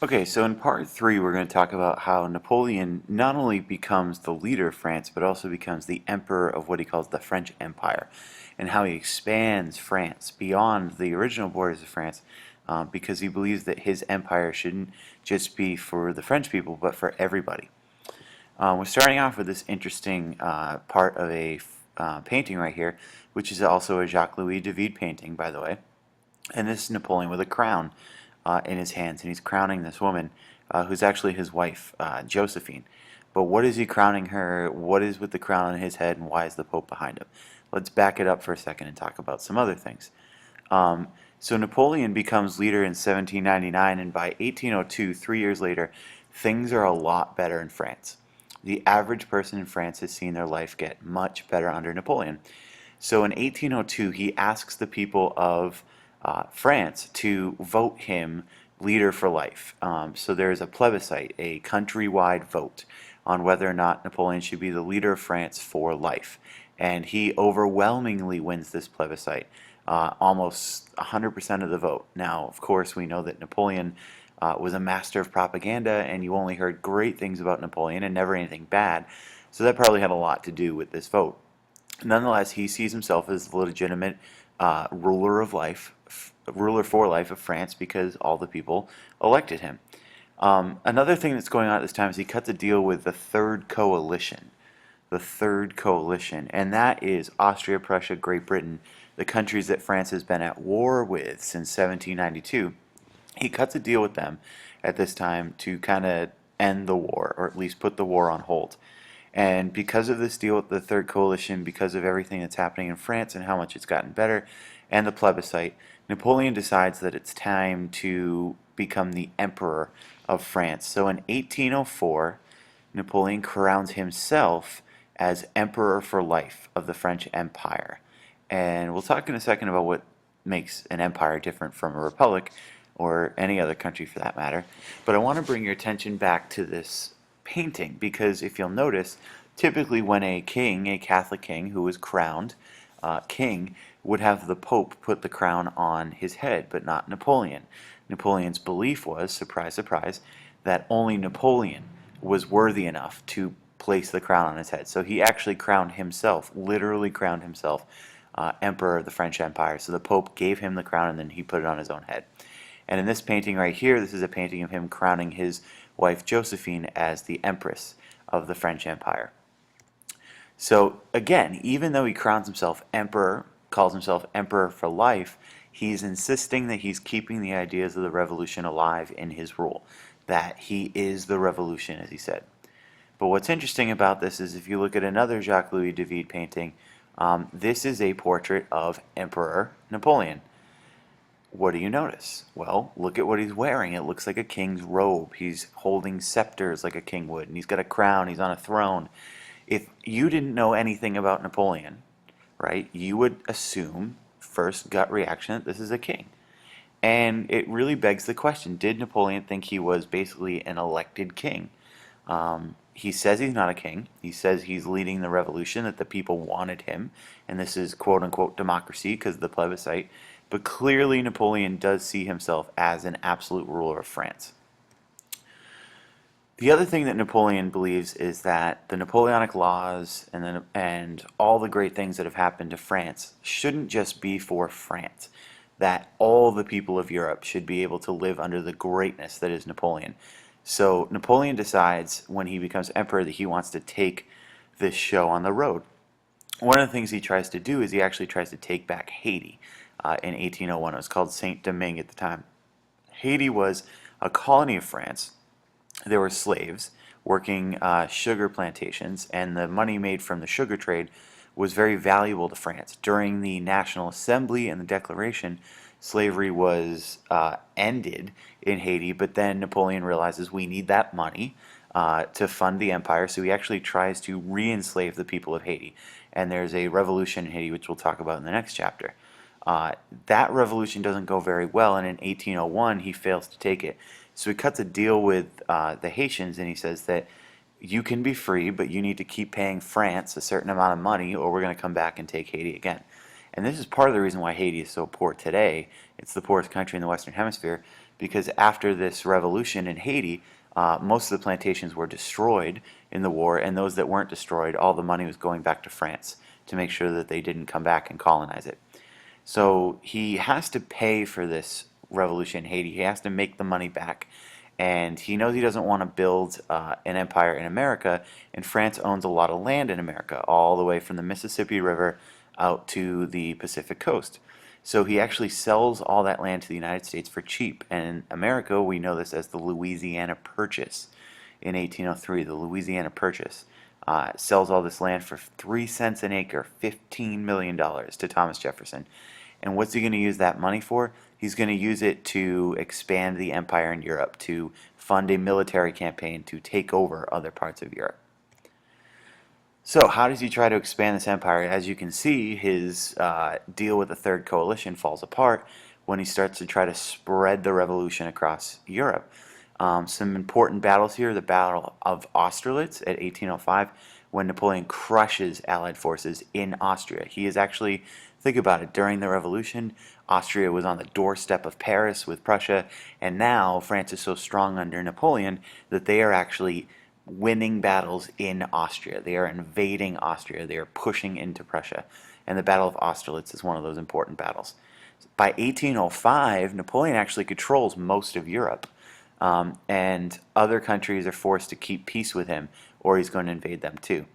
Okay, so in part three, we're going to talk about how Napoleon not only becomes the leader of France, but also becomes the emperor of what he calls the French Empire, and how he expands France beyond the original borders of France, because he believes that his empire shouldn't just be for the French people, but for everybody. We're starting off with this interesting part of a painting right here, which is also a Jacques-Louis David painting, by the way. And this is Napoleon with a crown in his hands, and he's crowning this woman who's actually his wife, Josephine. But what is he crowning her? What is with the crown on his head, and why is the Pope behind him? Let's back it up for a second and talk about some other things. Um, so Napoleon becomes leader in 1799, and by 1802, 3 years later, things are a lot better in France. The average person in France has seen their life get much better under Napoleon. So in 1802, he asks the people of France to vote him leader for life. So there is a plebiscite, a countrywide vote on whether or not Napoleon should be the leader of France for life. And he overwhelmingly wins this plebiscite, almost 100% of the vote. Now, of course, we know that Napoleon was a master of propaganda, and you only heard great things about Napoleon and never anything bad. So that probably had a lot to do with this vote. Nonetheless, he sees himself as the legitimate ruler of life, ruler for life of France, because all the people elected him. Another thing that's going on at this time is he cuts a deal with the Third Coalition. The Third Coalition, and that is Austria, Prussia, Great Britain, the countries that France has been at war with since 1792. He cuts a deal with them at this time to kind of end the war, or at least put the war on hold. And because of this deal with the Third Coalition, because of everything that's happening in France and how much it's gotten better, and the plebiscite, Napoleon decides that it's time to become the emperor of France. So in 1804, Napoleon crowns himself as emperor for life of the French Empire. And we'll talk in a second about what makes an empire different from a republic, or any other country for that matter. But I want to bring your attention back to this painting, because if you'll notice, typically when a king, a Catholic king who was crowned king, would have the Pope put the crown on his head, but not Napoleon. Napoleon's belief was, surprise, surprise, that only Napoleon was worthy enough to place the crown on his head. So he actually crowned himself, literally crowned himself, emperor of the French Empire. So the Pope gave him the crown, and then he put it on his own head. And in this painting right here, this is a painting of him crowning his wife Josephine as the Empress of the French Empire. So again, even though he crowns himself emperor, calls himself emperor for life, he's insisting that he's keeping the ideas of the revolution alive in his rule, that he is the revolution, as he said. But what's interesting about this is if you look at another Jacques-Louis David painting, this is a portrait of Emperor Napoleon. What do you notice? Well, look at what he's wearing. It looks like a king's robe. He's holding scepters like a king would, and he's got a crown. He's on a throne. If you didn't know anything about Napoleon, right, you would assume, first gut reaction, that this is a king. And it really begs the question, did Napoleon think he was basically an elected king? He says he's not a king. He says he's leading the revolution, that the people wanted him, and this is quote-unquote democracy because of the plebiscite. But clearly Napoleon does see himself as an absolute ruler of France. The other thing that Napoleon believes is that the Napoleonic laws and all the great things that have happened to France shouldn't just be for France, that all the people of Europe should be able to live under the greatness that is Napoleon. So Napoleon decides when he becomes emperor that he wants to take this show on the road. One of the things he tries to do is he actually tries to take back Haiti in 1801. It was called Saint-Domingue at the time. Haiti was a colony of France. There were slaves working sugar plantations, and the money made from the sugar trade was very valuable to France. During the National Assembly and the Declaration, slavery was ended in Haiti, but then Napoleon realizes we need that money to fund the empire, so he actually tries to re-enslave the people of Haiti. And there's a revolution in Haiti, which we'll talk about in the next chapter. That revolution doesn't go very well, and in 1801 he fails to take it. So he cuts a deal with the Haitians, and he says that you can be free, but you need to keep paying France a certain amount of money, or we're going to come back and take Haiti again. And this is part of the reason why Haiti is so poor today. It's the poorest country in the Western Hemisphere because after this revolution in Haiti, most of the plantations were destroyed in the war, and those that weren't destroyed, all the money was going back to France to make sure that they didn't come back and colonize it. So he has to pay for this revolution in Haiti. He has to make the money back. And he knows he doesn't want to build an empire in America, and France owns a lot of land in America, all the way from the Mississippi River out to the Pacific coast. So he actually sells all that land to the United States for cheap. And in America, we know this as the Louisiana Purchase in 1803, the Louisiana Purchase. Sells all this land for 3 cents an acre, $15 million to Thomas Jefferson. And what's he going to use that money for? He's going to use it to expand the empire in Europe, to fund a military campaign to take over other parts of Europe. So how does he try to expand this empire? As you can see, his deal with the Third Coalition falls apart when he starts to try to spread the revolution across Europe. Some important battles here: the Battle of Austerlitz at 1805, when Napoleon crushes Allied forces in Austria. He is actually, think about it, during the revolution, Austria was on the doorstep of Paris with Prussia, and now France is so strong under Napoleon that they are actually winning battles in Austria. They are invading Austria. They are pushing into Prussia. And the Battle of Austerlitz is one of those important battles. By 1805, Napoleon actually controls most of Europe. And other countries are forced to keep peace with him, or he's going to invade them too.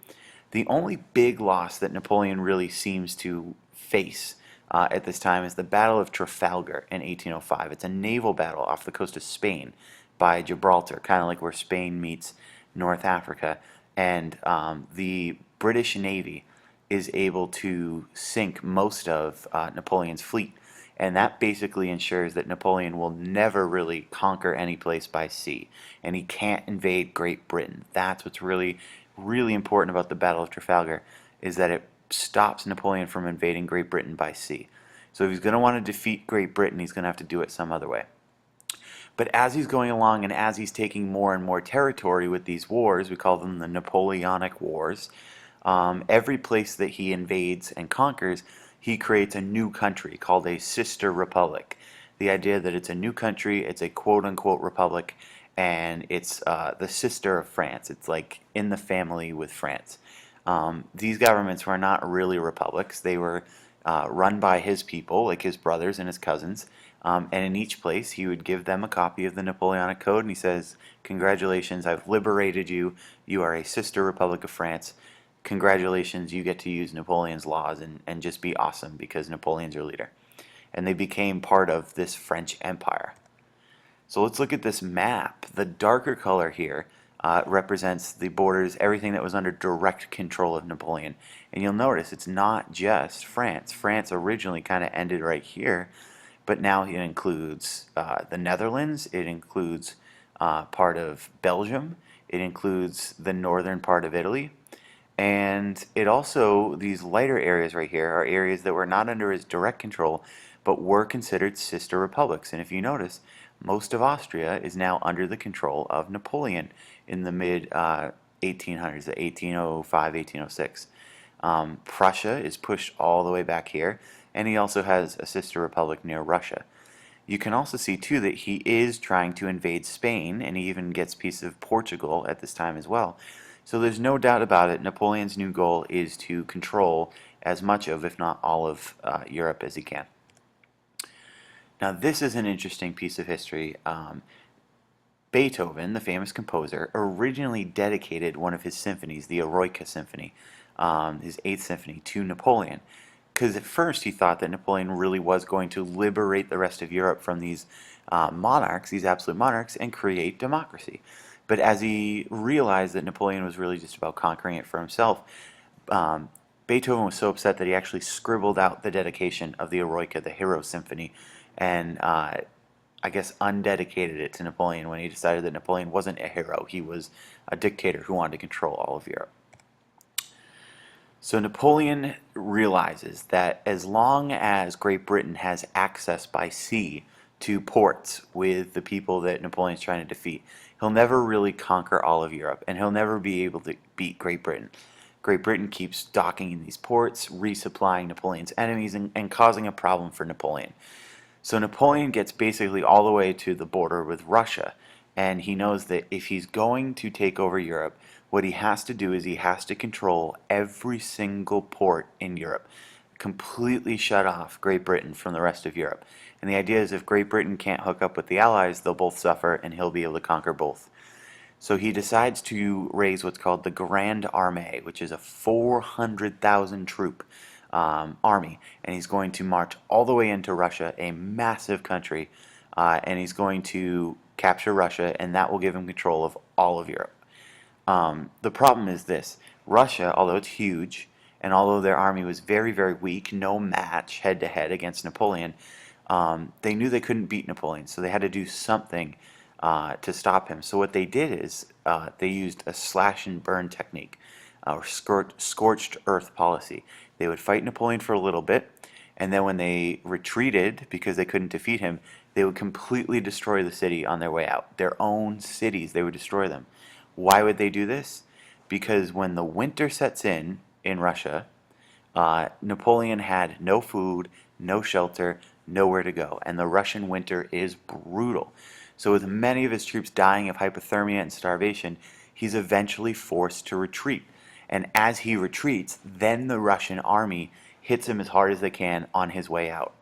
The only big loss that Napoleon really seems to face at this time is the Battle of Trafalgar in 1805. It's a naval battle off the coast of Spain by Gibraltar, kind of like where Spain meets North Africa. And the British Navy is able to sink most of Napoleon's fleet. And that basically ensures that Napoleon will never really conquer any place by sea. And he can't invade Great Britain. That's what's really, really important about the Battle of Trafalgar, is that it stops Napoleon from invading Great Britain by sea. So if he's going to want to defeat Great Britain, he's going to have to do it some other way. But as he's going along and as he's taking more and more territory with these wars, we call them the Napoleonic Wars, every place that he invades and conquers, he creates a new country called a sister republic. The idea that it's a new country, it's a quote-unquote republic, and it's the sister of France. It's like in the family with France. These governments were not really republics. They were run by his people, like his brothers and his cousins. And in each place, he would give them a copy of the Napoleonic Code, and he says, "Congratulations, I've liberated you. You are a sister republic of France. Congratulations, you get to use Napoleon's laws and just be awesome because Napoleon's your leader." And they became part of this French Empire. So let's look at this map. The darker color here represents the borders, everything that was under direct control of Napoleon. And you'll notice it's not just France. France originally kind of ended right here, but now it includes the Netherlands, it includes part of Belgium, it includes the northern part of Italy. And it also, these lighter areas right here are areas that were not under his direct control, but were considered sister republics. And if you notice, most of Austria is now under the control of Napoleon in the mid 1800s, 1805, 1806. Prussia is pushed all the way back here, and he also has a sister republic near Russia. You can also see too that he is trying to invade Spain, and he even gets pieces of Portugal at this time as well. So there's no doubt about it, Napoleon's new goal is to control as much of, if not all of, Europe as he can. Now this is an interesting piece of history. Beethoven, the famous composer, originally dedicated one of his symphonies, the Eroica Symphony, his 8th symphony, to Napoleon. Because at first he thought that Napoleon really was going to liberate the rest of Europe from these monarchs, these absolute monarchs, and create democracy. But as he realized that Napoleon was really just about conquering it for himself, Beethoven was so upset that he actually scribbled out the dedication of the Eroica, the Hero Symphony, and I guess undedicated it to Napoleon when he decided that Napoleon wasn't a hero. He was a dictator who wanted to control all of Europe. So Napoleon realizes that as long as Great Britain has access by sea to ports with the people that Napoleon's trying to defeat, he'll never really conquer all of Europe, and he'll never be able to beat Great Britain. Great Britain keeps docking in these ports, resupplying Napoleon's enemies, and causing a problem for Napoleon. So Napoleon gets basically all the way to the border with Russia, and he knows that if he's going to take over Europe, what he has to do is he has to control every single port in Europe, completely shut off Great Britain from the rest of Europe. And the idea is if Great Britain can't hook up with the Allies, they'll both suffer, and he'll be able to conquer both. So he decides to raise what's called the Grand Armée, which is a 400,000 troop army, and he's going to march all the way into Russia, a massive country, and he's going to capture Russia, and that will give him control of all of Europe. The problem is this: Russia, although it's huge, and although their army was very, very weak, no match head to head against Napoleon, they knew they couldn't beat Napoleon, so they had to do something to stop him. So what they did is they used a slash and burn technique, or scorched earth policy. They would fight Napoleon for a little bit, and then when they retreated because they couldn't defeat him, they would completely destroy the city on their way out. Their own cities, they would destroy them. Why would they do this? Because when the winter sets in Russia, Napoleon had no food, no shelter, nowhere to go, and the Russian winter is brutal. So with many of his troops dying of hypothermia and starvation, he's eventually forced to retreat. And as he retreats, then the Russian army hits him as hard as they can on his way out.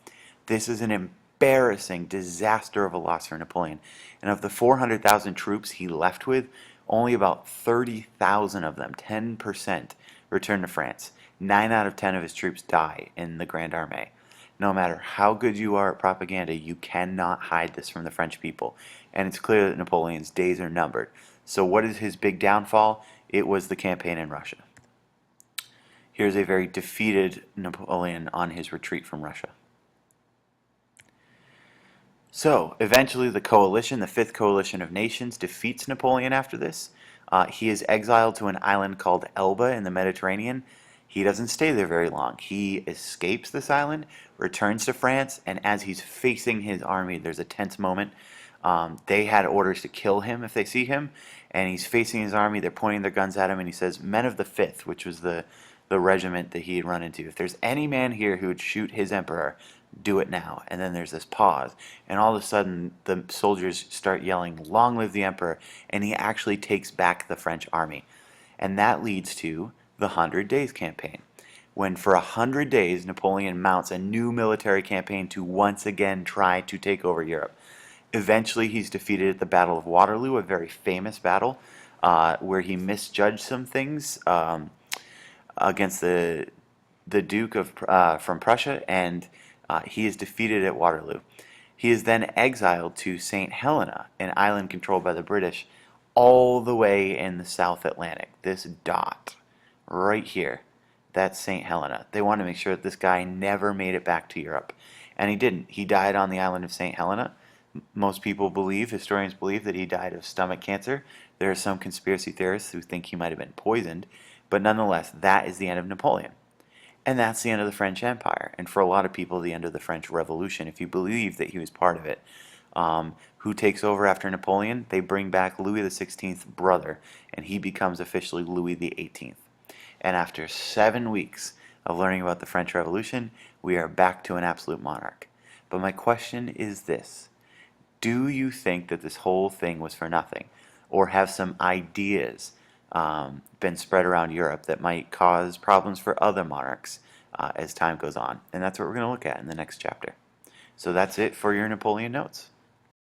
This is an embarrassing disaster of a loss for Napoleon. And of the 400,000 troops he left with, only about 30,000 of them, 10%, return to France. 9 out of 10 of his troops die in the Grand Armée. No matter how good you are at propaganda, you cannot hide this from the French people. And it's clear that Napoleon's days are numbered. So what is his big downfall? It was the campaign in Russia. Here's a very defeated Napoleon on his retreat from Russia. So eventually the coalition, the Fifth Coalition of Nations, defeats Napoleon after this. He is exiled to an island called Elba in the Mediterranean. He doesn't stay there very long. He escapes this island, returns to France, and as he's facing his army, there's a tense moment. They had orders to kill him if they see him, and he's facing his army. They're pointing their guns at him, and he says, "Men of the Fifth," which was the regiment that he had run into. "If there's any man here who would shoot his emperor, do it now." And then there's this pause, and all of a sudden the soldiers start yelling, "Long live the emperor," and he actually takes back the French army. And that leads to the 100 Days campaign, when for 100 days Napoleon mounts a new military campaign to once again try to take over Europe. Eventually he's defeated at the Battle of Waterloo, a very famous battle where he misjudged some things against the Duke of from Prussia, and he is defeated at Waterloo. He is then exiled to St. Helena, an island controlled by the British, all the way in the South Atlantic. This dot right here, that's St. Helena. They want to make sure that this guy never made it back to Europe. And he didn't. He died on the island of St. Helena. Most people believe, historians believe, that he died of stomach cancer. There are some conspiracy theorists who think he might have been poisoned. But nonetheless, that is the end of Napoleon. And that's the end of the French Empire. And for a lot of people, the end of the French Revolution, if you believe that he was part of it. Who takes over after Napoleon? They bring back Louis XVI's brother, and he becomes officially Louis XVIII. And after 7 weeks of learning about the French Revolution, we are back to an absolute monarch. But my question is this: do you think that this whole thing was for nothing? Or have some ideas been spread around Europe that might cause problems for other monarchs as time goes on? And that's what we're going to look at in the next chapter. So that's it for your Napoleon notes.